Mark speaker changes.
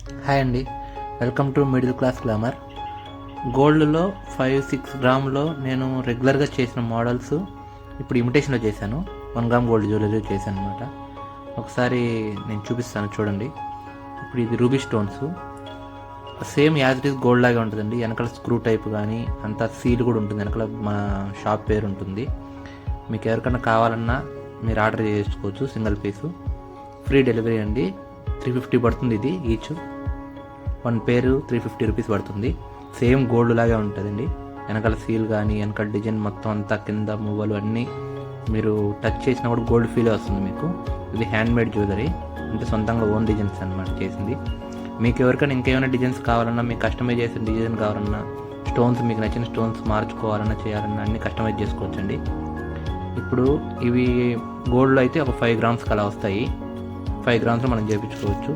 Speaker 1: Hi అండి, welcome to middle class glamour. గోల్డ్లో 5-6 గ్రాములో నేను రెగ్యులర్గా చేసిన మోడల్స్ ఇప్పుడు ఇమిటేషన్లో చేశాను. 1 గ్రామ్ గోల్డ్ జ్యువెలరీ చేశాను అనమాట. ఒకసారి నేను చూపిస్తాను చూడండి. ఇప్పుడు ఇది ruby stones, same as it is gold లాగే ఉంటుందండి. వెనకాల స్క్రూ టైప్ కానీ అంతా సీల్ కూడా ఉంటుంది, వెనకాల మా షాప్ పేరు ఉంటుంది. మీకు ఎవరికైనా కావాలన్నా మీరు ఆర్డర్ చేసుకోవచ్చు. సింగిల్ పీసు ఫ్రీ డెలివరీ అండి. 350 పడుతుంది ఇది ఈచ్. 1 పేరు 350 రూపీస్ పడుతుంది. సేమ్ గోల్డ్ లాగే ఉంటుందండి. వెనకాల సీల్ కానీ వెనకాల డిజైన్ మొత్తం అంతా కింద మువ్వలు అన్నీ మీరు టచ్ చేసినా కూడా గోల్డ్ ఫీల్ వస్తుంది మీకు. ఇది హ్యాండ్మేడ్ జ్యువెలరీ, అంటే సొంతంగా ఓన్ డిజైన్స్ అనమాట చేసింది. మీకు ఎవరికైనా ఇంకేమైనా డిజైన్స్ కావాలన్నా, మీకు కస్టమైజ్ చేసిన డిజైన్ కావాలన్నా, స్టోన్స్ మీకు నచ్చిన స్టోన్స్ మార్చుకోవాలన్నా చేయాలన్నా అన్నీ కస్టమైజ్ చేసుకోవచ్చండి. ఇప్పుడు ఇవి గోల్డ్లో అయితే ఒక 5 గ్రామ్స్కి అలా వస్తాయి. 5 గ్రామ్స్లో మనం చేయించుకోవచ్చు.